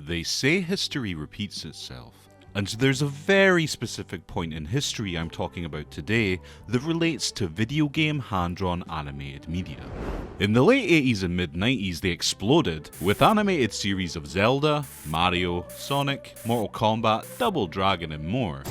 They say history repeats itself, and there's a very specific point in history I'm talking about today that relates to video game hand-drawn animated media. In the late 80s and mid-90s they exploded, with animated series of Zelda, Mario, Sonic, Mortal Kombat, Double Dragon and more.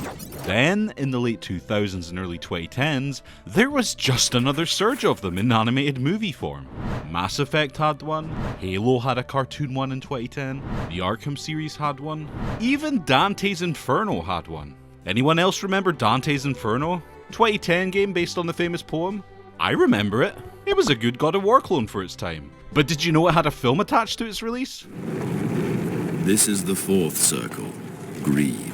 Then, in the late 2000s and early 2010s, there was just another surge of them in animated movie form. Mass Effect had one, Halo had a cartoon one in 2010, the Arkham series had one, even Dante's Inferno had one. Anyone else remember Dante's Inferno? 2010 game based on the famous poem? I remember it. It was a good God of War clone for its time. But did you know it had a film attached to its release? This is the fourth circle, greed.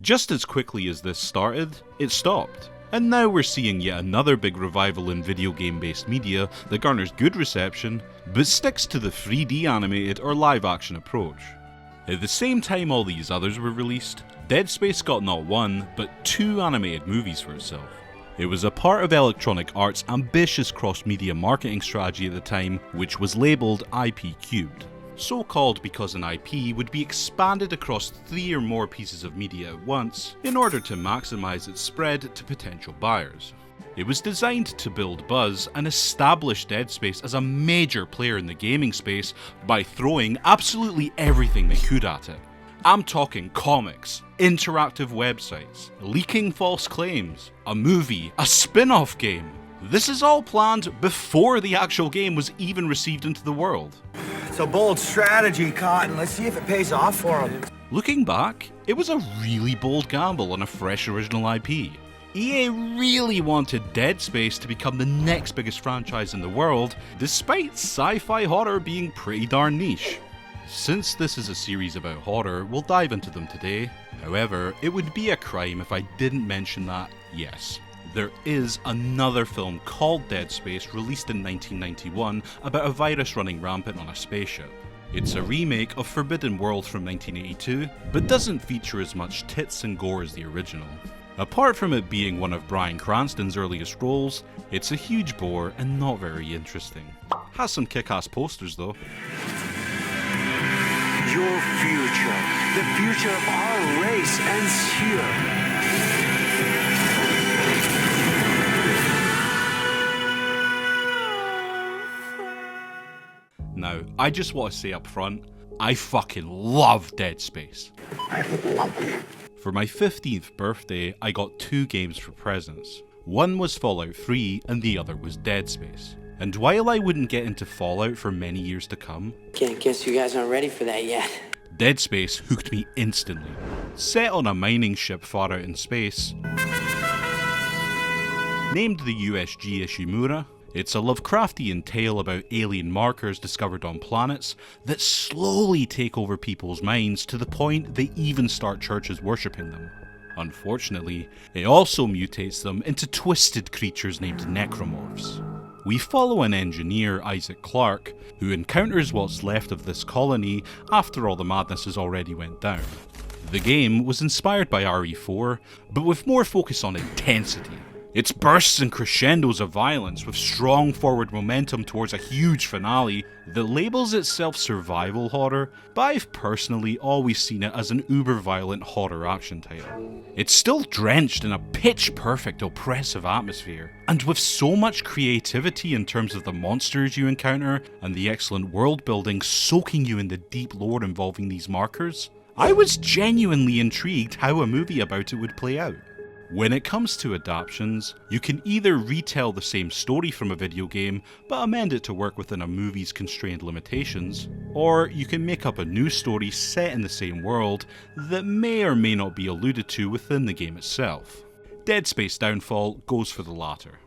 Just as quickly as this started, it stopped. And now we're seeing yet another big revival in video game based media that garners good reception, but sticks to the 3D animated or live action approach. At the same time all these others were released, Dead Space got not one, but two animated movies for itself. It was a part of Electronic Arts' ambitious cross-media marketing strategy at the time, which was labelled IP Cubed. So called because an IP would be expanded across 3 or more pieces of media at once in order to maximise its spread to potential buyers. It was designed to build buzz and establish Dead Space as a major player in the gaming space by throwing absolutely everything they could at it. I'm talking comics, interactive websites, leaking false claims, a movie, a spin-off game. This is all planned before the actual game was even received into the world. It's a bold strategy, Cotton. Let's see if it pays off for him. Looking back, it was a really bold gamble on a fresh original IP. EA really wanted Dead Space to become the next biggest franchise in the world, despite sci-fi horror being pretty darn niche. Since this is a series about horror, we'll dive into them today. However, it would be a crime if I didn't mention that, yes, there is another film called Dead Space released in 1991 about a virus running rampant on a spaceship. It's a remake of Forbidden World from 1982, but doesn't feature as much tits and gore as the original. Apart from it being one of Bryan Cranston's earliest roles, it's a huge bore and not very interesting. Has some kick-ass posters though. Your future, the future of our race ends here. Now, I just want to say up front, I fucking love Dead Space. I love you. For my 15th birthday, I got 2 games for presents. One was Fallout 3 and the other was Dead Space. And while I wouldn't get into Fallout for many years to come, Can't guess you guys aren't ready for that yet. Dead Space hooked me instantly. Set on a mining ship far out in space, named the USG Ishimura, it's a Lovecraftian tale about alien markers discovered on planets that slowly take over people's minds to the point they even start churches worshipping them. Unfortunately, it also mutates them into twisted creatures named necromorphs. We follow an engineer, Isaac Clarke, who encounters what's left of this colony after all the madness has already went down. The game was inspired by RE4, but with more focus on intensity. It's bursts and crescendos of violence with strong forward momentum towards a huge finale that labels itself survival horror, but I've personally always seen it as an uber-violent horror action title. It's still drenched in a pitch-perfect oppressive atmosphere, and with so much creativity in terms of the monsters you encounter and the excellent world building soaking you in the deep lore involving these markers, I was genuinely intrigued how a movie about it would play out. When it comes to adaptions, you can either retell the same story from a video game, but amend it to work within a movie's constrained limitations, or you can make up a new story set in the same world that may or may not be alluded to within the game itself. Dead Space Downfall goes for the latter.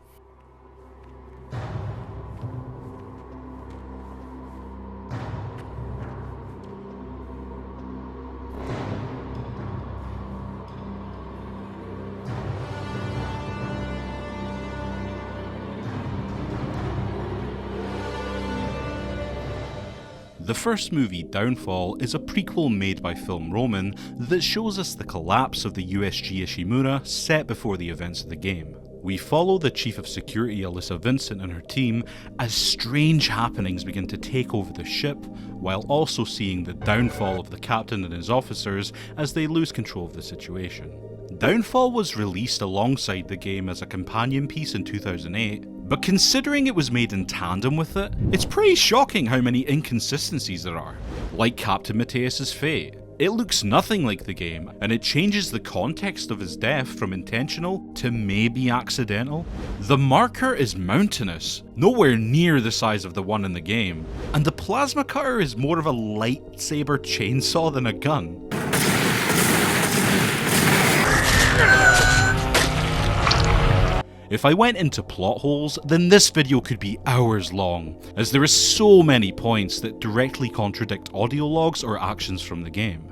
The first movie, Downfall, is a prequel made by Film Roman that shows us the collapse of the USG Ishimura set before the events of the game. We follow the Chief of Security Alyssa Vincent and her team as strange happenings begin to take over the ship, while also seeing the downfall of the captain and his officers as they lose control of the situation. Downfall was released alongside the game as a companion piece in 2008, but considering it was made in tandem with it, it's pretty shocking how many inconsistencies there are. Like Captain Mateus's fate. It looks nothing like the game, and it changes the context of his death from intentional to maybe accidental. The marker is mountainous, nowhere near the size of the one in the game, and the plasma cutter is more of a lightsaber chainsaw than a gun. If I went into plot holes, then this video could be hours long, as there are so many points that directly contradict audio logs or actions from the game.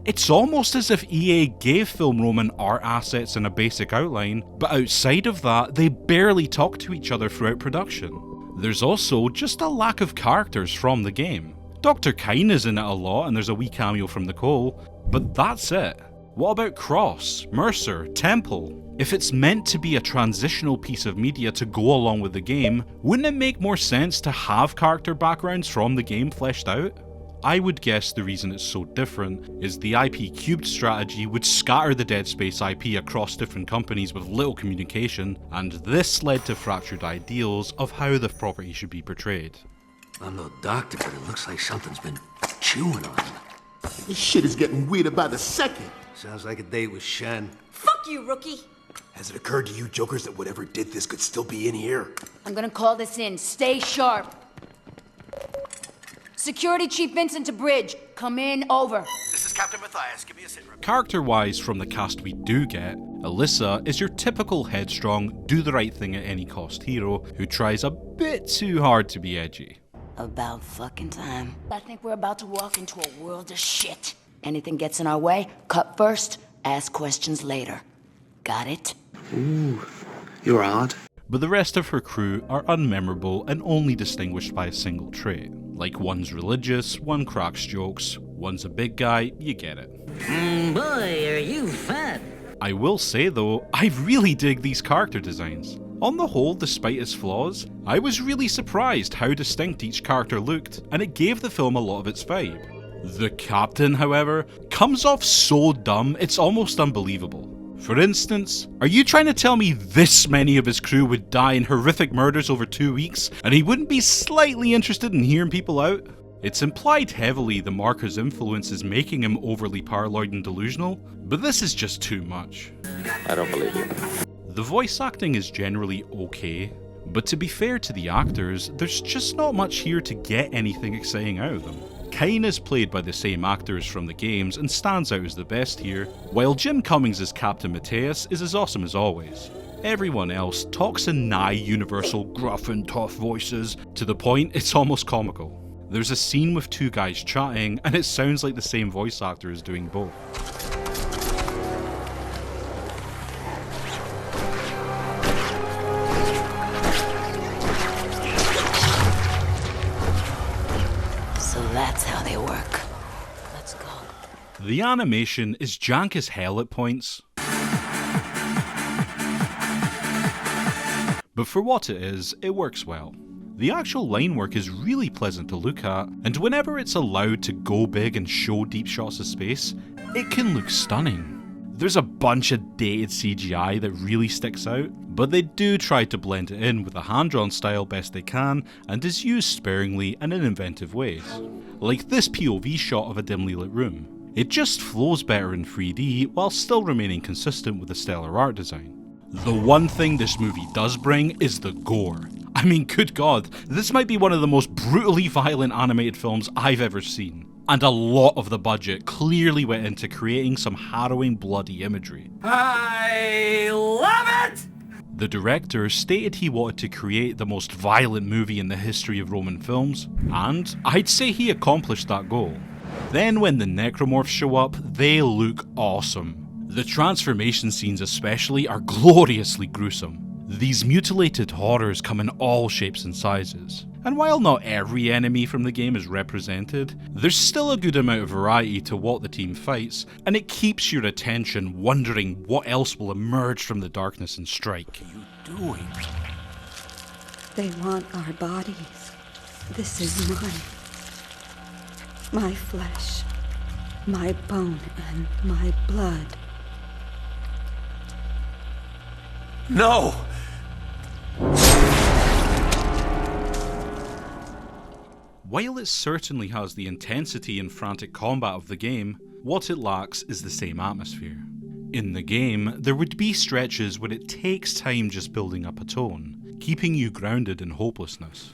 It's almost as if EA gave Film Roman art assets and a basic outline, but outside of that, they barely talk to each other throughout production. There's also just a lack of characters from the game. Dr. Kyne is in it a lot and there's a wee cameo from Nicole, but that's it. What about Cross, Mercer, Temple? If it's meant to be a transitional piece of media to go along with the game, wouldn't it make more sense to have character backgrounds from the game fleshed out? I would guess the reason it's so different is the IP cubed strategy would scatter the Dead Space IP across different companies with little communication, and this led to fractured ideals of how the property should be portrayed. I'm no doctor, but it looks like something's been chewing on him. This shit is getting weirder by the second. Sounds like a date with Shen. Fuck you, rookie! Has it occurred to you jokers that whatever did this could still be in here? I'm gonna call this in. Stay sharp. Security Chief Vincent to Bridge. Come in, over. This is Captain Matthias. Give me a sit rep. Character-wise from the cast we do get, Alyssa is your typical headstrong, do the right thing at any cost hero who tries a bit too hard to be edgy. About fucking time. I think we're about to walk into a world of shit. Anything gets in our way, cut first, ask questions later. Got it? Ooh, you're odd. But the rest of her crew are unmemorable and only distinguished by a single trait. Like one's religious, one cracks jokes, one's a big guy, you get it. Boy, are you fat. I will say though, I really dig these character designs. On the whole, despite its flaws, I was really surprised how distinct each character looked, and it gave the film a lot of its vibe. The captain, however, comes off so dumb it's almost unbelievable. For instance, are you trying to tell me this many of his crew would die in horrific murders over 2 weeks, and he wouldn't be slightly interested in hearing people out? It's implied heavily the marker's influence is making him overly paranoid and delusional, but this is just too much. I don't believe you. The voice acting is generally okay, but to be fair to the actors, there's just not much here to get anything exciting out of them. Kyne is played by the same actors from the games and stands out as the best here, while Jim Cummings as Captain Mateus is as awesome as always. Everyone else talks in nigh universal gruff and tough voices, to the point it's almost comical. There's a scene with two guys chatting, and it sounds like the same voice actor is doing both. That's how they work. Let's go. The animation is jank as hell at points, but for what it is, it works well. The actual line work is really pleasant to look at, and whenever it's allowed to go big and show deep shots of space, it can look stunning. There's a bunch of dated CGI that really sticks out, but they do try to blend it in with a hand-drawn style best they can, and is used sparingly and in inventive ways. Like this POV shot of a dimly lit room. It just flows better in 3D while still remaining consistent with the stellar art design. The one thing this movie does bring is the gore. I mean, good god, this might be one of the most brutally violent animated films I've ever seen. And a lot of the budget clearly went into creating some harrowing bloody imagery. I love it! The director stated he wanted to create the most violent movie in the history of Roman films, and I'd say he accomplished that goal. Then when the necromorphs show up, they look awesome. The transformation scenes especially are gloriously gruesome. These mutilated horrors come in all shapes and sizes, And while not every enemy from the game is represented, there's still a good amount of variety to what the team fights, and it keeps your attention wondering what else will emerge from the darkness and strike. What are you doing? They want our bodies. This is mine. My flesh, my bone, and my blood. No! While it certainly has the intensity and frantic combat of the game, what it lacks is the same atmosphere. In the game, there would be stretches where it takes time just building up a tone, keeping you grounded in hopelessness.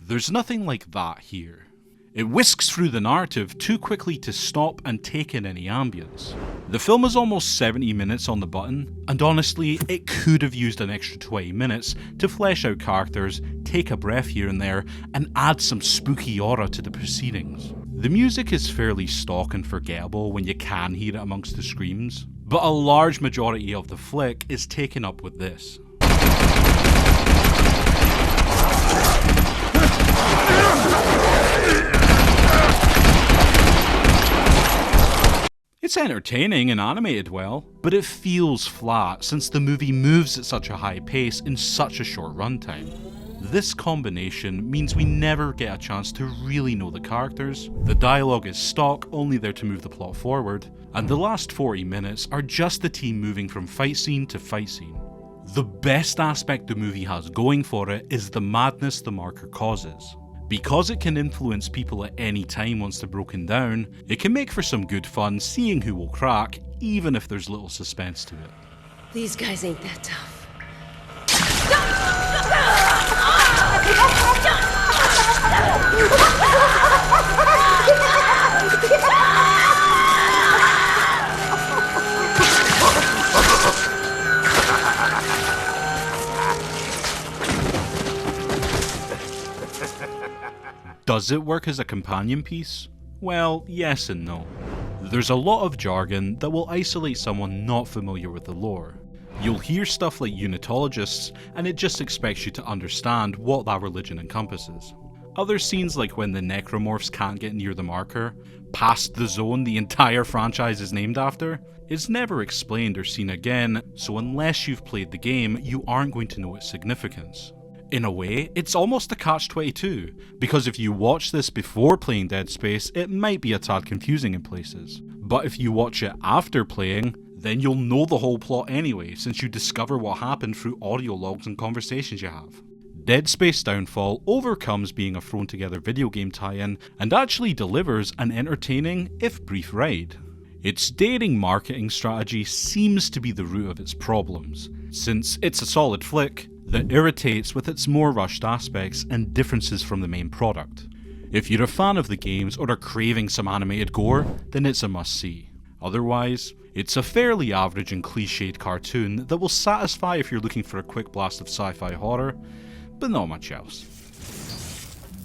There's nothing like that here. It whisks through the narrative too quickly to stop and take in any ambience. The film is almost 70 minutes on the button, and honestly, it could have used an extra 20 minutes to flesh out characters, take a breath here and there, and add some spooky aura to the proceedings. The music is fairly stock and forgettable when you can hear it amongst the screams, but a large majority of the flick is taken up with this. It's entertaining and animated well, but it feels flat since the movie moves at such a high pace in such a short runtime. This combination means we never get a chance to really know the characters, the dialogue is stock, only there to move the plot forward, and the last 40 minutes are just the team moving from fight scene to fight scene. The best aspect the movie has going for it is the madness the marker causes. Because it can influence people at any time once they're broken down, it can make for some good fun seeing who will crack, even if there's little suspense to it. These guys ain't that tough. Does it work as a companion piece? Well, yes and no. There's a lot of jargon that will isolate someone not familiar with the lore. You'll hear stuff like unitologists, and it just expects you to understand what that religion encompasses. Other scenes like when the necromorphs can't get near the marker, past the zone the entire franchise is named after, is never explained or seen again, so unless you've played the game, you aren't going to know its significance. In a way, it's almost a catch-22, because if you watch this before playing Dead Space, it might be a tad confusing in places. But if you watch it after playing, then you'll know the whole plot anyway, since you discover what happened through audio logs and conversations you have. Dead Space Downfall overcomes being a thrown-together video game tie-in, and actually delivers an entertaining, if brief, ride. Its daring marketing strategy seems to be the root of its problems, since it's a solid flick that irritates with its more rushed aspects and differences from the main product. If you're a fan of the games or are craving some animated gore, then it's a must-see. Otherwise, it's a fairly average and cliched cartoon that will satisfy if you're looking for a quick blast of sci-fi horror, but not much else.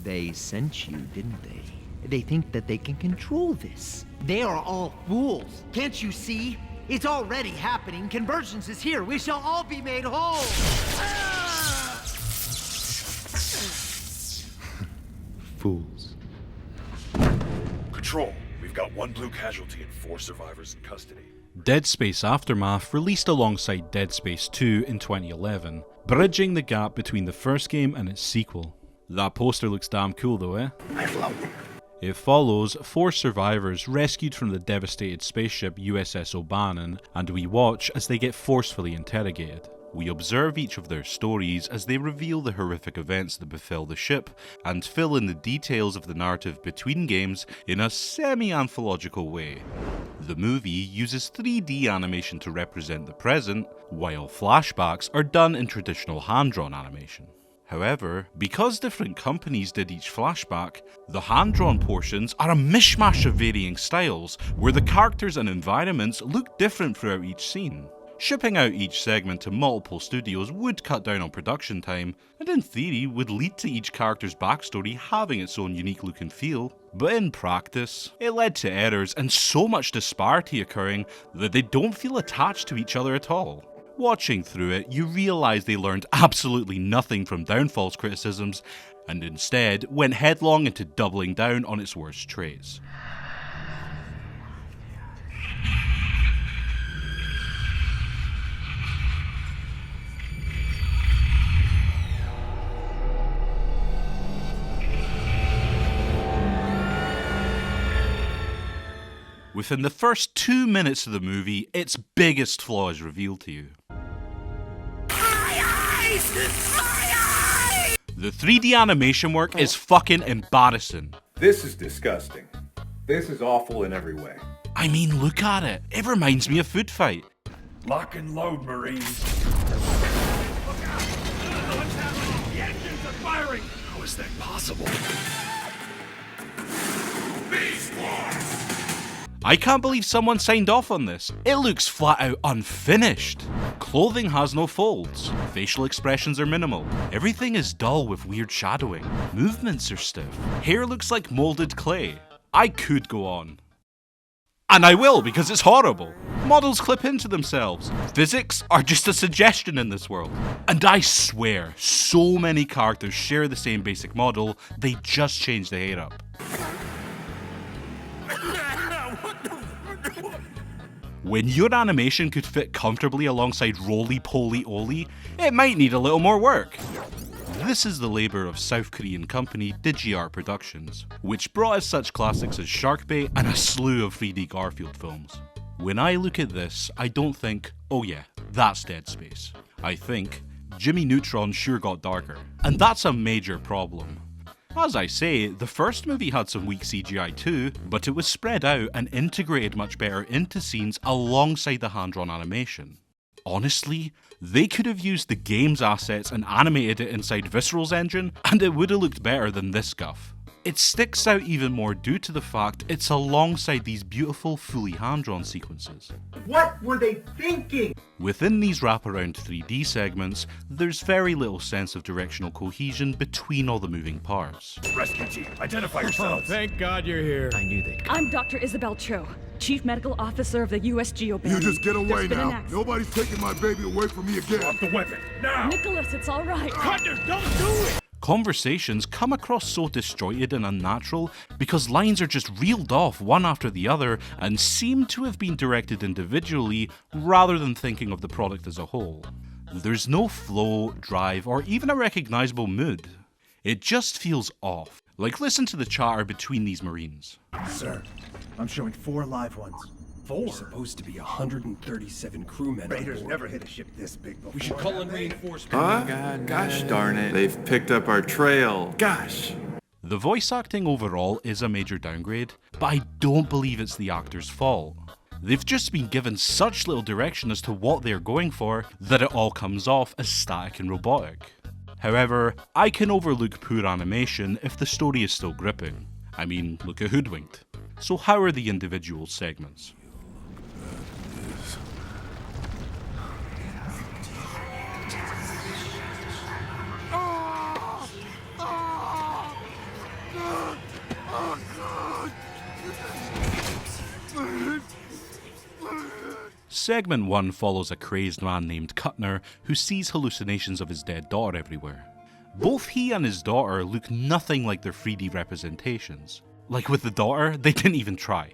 They sent you, didn't they? They think that they can control this. They are all fools. Can't you see? It's already happening. Convergence is here. We shall all be made whole. Fools. Control, we've got one blue casualty and 4 survivors in custody. Dead Space Aftermath released alongside Dead Space 2 in 2011, bridging the gap between the first game and its sequel. That poster looks damn cool though, eh? I float. It follows 4 survivors rescued from the devastated spaceship USS O'Bannon, and we watch as they get forcefully interrogated. We observe each of their stories as they reveal the horrific events that befell the ship, and fill in the details of the narrative between games in a semi-anthological way. The movie uses 3D animation to represent the present, while flashbacks are done in traditional hand-drawn animation. However, because different companies did each flashback, the hand-drawn portions are a mishmash of varying styles, where the characters and environments look different throughout each scene. Shipping out each segment to multiple studios would cut down on production time, and in theory would lead to each character's backstory having its own unique look and feel. But in practice, it led to errors and so much disparity occurring that they don't feel attached to each other at all. Watching through it, you realise they learned absolutely nothing from Downfall's criticisms, and instead went headlong into doubling down on its worst traits. Within the first 2 minutes of the movie, its biggest flaw is revealed to you. The 3D animation work is fucking embarrassing. This is disgusting. This is awful in every way. I mean, look at it. It reminds me of Food Fight. Lock and load, Marines. Look out! What's happening? The engines are firing! How is that possible? Beast Wars! I can't believe someone signed off on this. It looks flat out unfinished. Clothing has no folds. Facial expressions are minimal. Everything is dull with weird shadowing. Movements are stiff. Hair looks like molded clay. I could go on. And I will, because it's horrible. Models clip into themselves. Physics are just a suggestion in this world. And I swear, so many characters share the same basic model, they just change the hair up. When your animation could fit comfortably alongside roly-poly-oly, it might need a little more work. This is the labour of South Korean company DigiArt Productions, which brought us such classics as Sharkbait and a slew of 3D Garfield films. When I look at this, I don't think, oh yeah, that's Dead Space. I think, Jimmy Neutron sure got darker. And that's a major problem. As I say, the first movie had some weak CGI too, but it was spread out and integrated much better into scenes alongside the hand-drawn animation. Honestly, they could have used the game's assets and animated it inside Visceral's engine, and it would have looked better than this guff. It sticks out even more due to the fact it's alongside these beautiful, fully hand-drawn sequences. What were they thinking? Within these wraparound 3D segments, there's very little sense of directional cohesion between all the moving parts. Rescue team, identify yourselves. Thank God you're here. I knew they'd come. I'm Dr. Isabel Cho, Chief Medical Officer of the U.S. Geo Band. You just get away There's been an now. accident. Nobody's taking my baby away from me again. Drop the weapon, now! Nicholas, it's all right. Thunder, don't do it! Conversations come across so disjointed and unnatural because lines are just reeled off one after the other and seem to have been directed individually rather than thinking of the product as a whole. There's no flow, drive, or even a recognisable mood. It just feels off. Like, listen to the chatter between these Marines. Sir, I'm showing 4 live ones. 4? There's supposed to be 137 crewmen. Raiders never hit a ship this big before. We should call in reinforcements. Oh god, gosh darn it. They've picked up our trail. Gosh. The voice acting overall is a major downgrade, but I don't believe it's the actor's fault. They've just been given such little direction as to what they're going for that it all comes off as static and robotic. However, I can overlook poor animation if the story is still gripping. I mean, look at Hoodwinked. So how are the individual segments? Segment 1 follows a crazed man named Kuttner who sees hallucinations of his dead daughter everywhere. Both he and his daughter look nothing like their 3D representations. Like with the daughter, they didn't even try.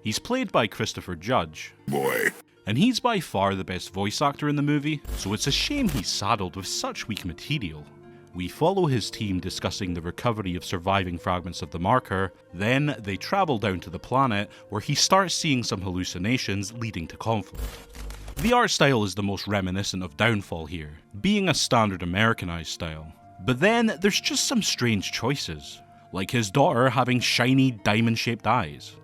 He's played by Christopher Judge. Boy. And he's by far the best voice actor in the movie, so it's a shame he's saddled with such weak material. We follow his team discussing the recovery of surviving fragments of the marker, then they travel down to the planet where he starts seeing some hallucinations leading to conflict. The art style is the most reminiscent of Downfall here, being a standard Americanized style. But then there's just some strange choices, like his daughter having shiny diamond-shaped eyes.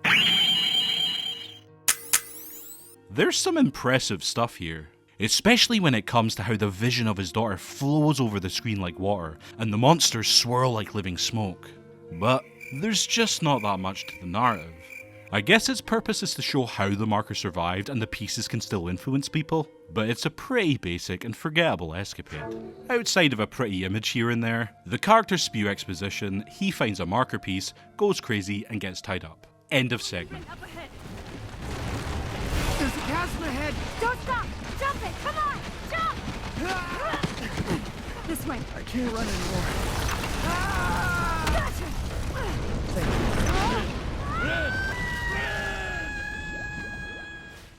There's some impressive stuff here, especially when it comes to how the vision of his daughter flows over the screen like water, and the monsters swirl like living smoke. But there's just not that much to the narrative. I guess its purpose is to show how the marker survived and the pieces can still influence people, but it's a pretty basic and forgettable escapade. Outside of a pretty image here and there, the characters spew exposition, he finds a marker piece, goes crazy and gets tied up. End of segment. There's a chasm ahead! Don't stop! Jump it! Come on! Jump! This way. I can't run anymore. Gotcha!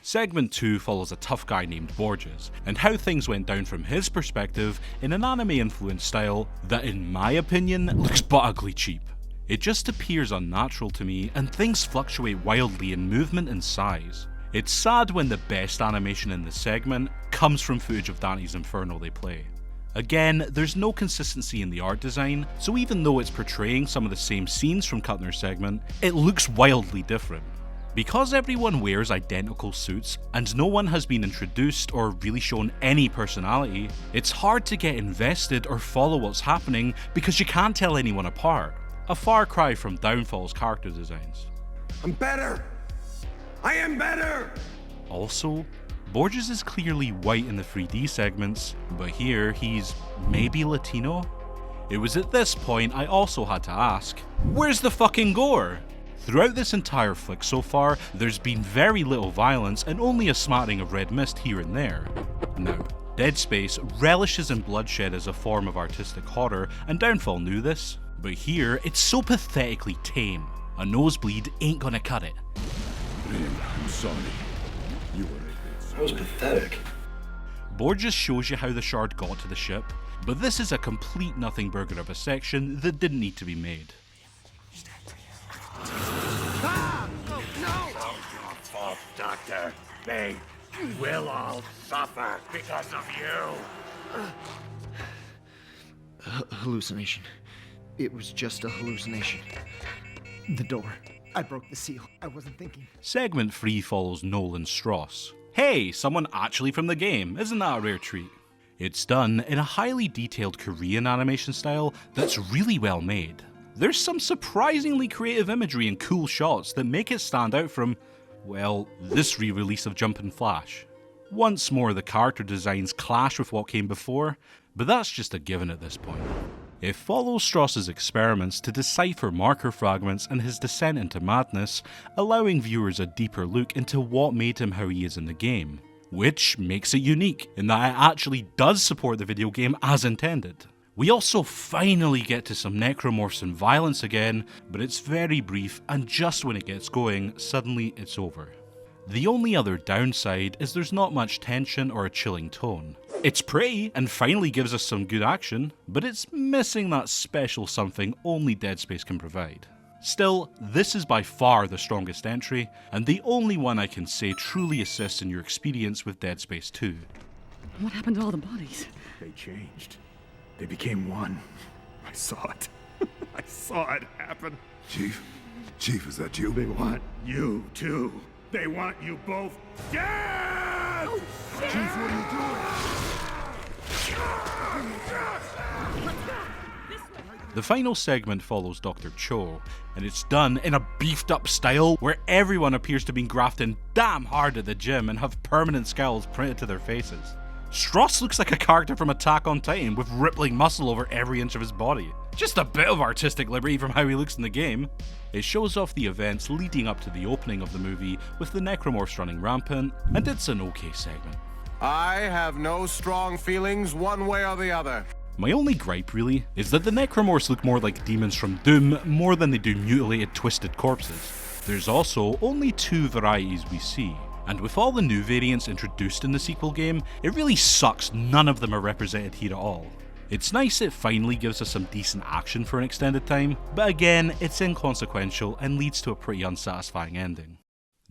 Segment 2 follows a tough guy named Borges, and how things went down from his perspective in an anime-influenced style that, in my opinion, looks but ugly cheap. It just appears unnatural to me, and things fluctuate wildly in movement and size. It's sad when the best animation in the segment comes from footage of Dante's Inferno they play. Again, there's no consistency in the art design, so even though it's portraying some of the same scenes from Kuttner's segment, it looks wildly different. Because everyone wears identical suits, and no one has been introduced or really shown any personality, it's hard to get invested or follow what's happening because you can't tell anyone apart. A far cry from Downfall's character designs. I'm better! I am better! Also, Borges is clearly white in the 3D segments, but here he's maybe Latino? It was at this point I also had to ask, where's the fucking gore? Throughout this entire flick so far, there's been very little violence and only a smattering of red mist here and there. Now, Dead Space relishes in bloodshed as a form of artistic horror, and Downfall knew this, but here it's so pathetically tame. A nosebleed ain't gonna cut it. I'm sorry. You were That was pathetic. Borges shows you how the shard got to the ship, but this is a complete nothing burger of a section that didn't need to be made. Ah! Oh, no! Your fault, Doctor. They will all suffer because of you. Hallucination. It was just a hallucination. The door. I broke the seal. I wasn't thinking. Segment 3 follows Nolan Strauss. Hey, someone actually from the game, isn't that a rare treat? It's done in a highly detailed Korean animation style that's really well made. There's some surprisingly creative imagery and cool shots that make it stand out from, well, this re-release of Jumpin' Flash. Once more the character designs clash with what came before, but that's just a given at this point. It follows Strauss's experiments to decipher marker fragments and his descent into madness, allowing viewers a deeper look into what made him how he is in the game, which makes it unique in that it actually does support the video game as intended. We also finally get to some necromorphs and violence again, but it's very brief, and just when it gets going, suddenly it's over. The only other downside is there's not much tension or a chilling tone. It's pretty and finally gives us some good action, but it's missing that special something only Dead Space can provide. Still, this is by far the strongest entry, and the only one I can say truly assists in your experience with Dead Space 2. What happened to all the bodies? They changed. They became one. I saw it. I saw it happen. Chief? Chief, is that you? They want you, too. They want you both dead! Oh, Chief, what are you doing? The final segment follows Dr. Cho, and it's done in a beefed up style where everyone appears to be grafting damn hard at the gym and have permanent scowls printed to their faces. Strauss looks like a character from Attack on Titan with rippling muscle over every inch of his body. Just a bit of artistic liberty from how he looks in the game. It shows off the events leading up to the opening of the movie with the necromorphs running rampant, and it's an okay segment. I have no strong feelings one way or the other. My only gripe, really, is that the necromorphs look more like demons from Doom more than they do mutilated, twisted corpses. There's also only 2 varieties we see, and with all the new variants introduced in the sequel game, it really sucks none of them are represented here at all. It's nice it finally gives us some decent action for an extended time, but again, it's inconsequential and leads to a pretty unsatisfying ending.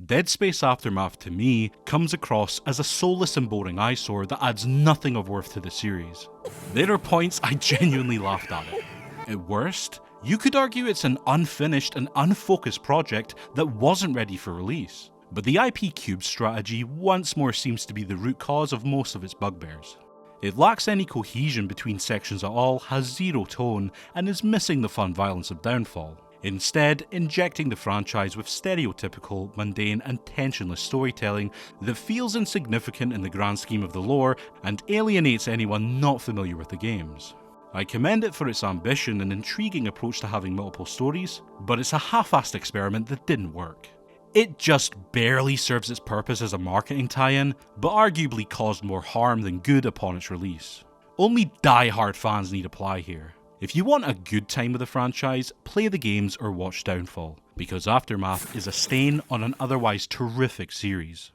Dead Space Aftermath to me comes across as a soulless and boring eyesore that adds nothing of worth to the series. There are points I genuinely laughed at it. At worst, you could argue it's an unfinished and unfocused project that wasn't ready for release. But the IP Cube strategy once more seems to be the root cause of most of its bugbears. It lacks any cohesion between sections at all, has zero tone, and is missing the fun violence of Downfall. instead injecting the franchise with stereotypical, mundane and tensionless storytelling that feels insignificant in the grand scheme of the lore and alienates anyone not familiar with the games. I commend it for its ambition and intriguing approach to having multiple stories, but it's a half-assed experiment that didn't work. It just barely serves its purpose as a marketing tie-in, but arguably caused more harm than good upon its release. Only die-hard fans need apply here. If you want a good time with the franchise, play the games or watch Downfall, because Aftermath is a stain on an otherwise terrific series.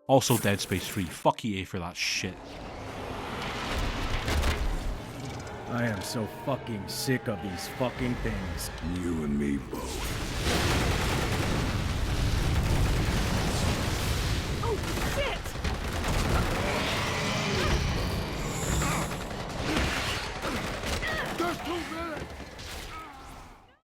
Also Dead Space 3, fuck EA for that shit. I am so fucking sick of these fucking things. You and me both.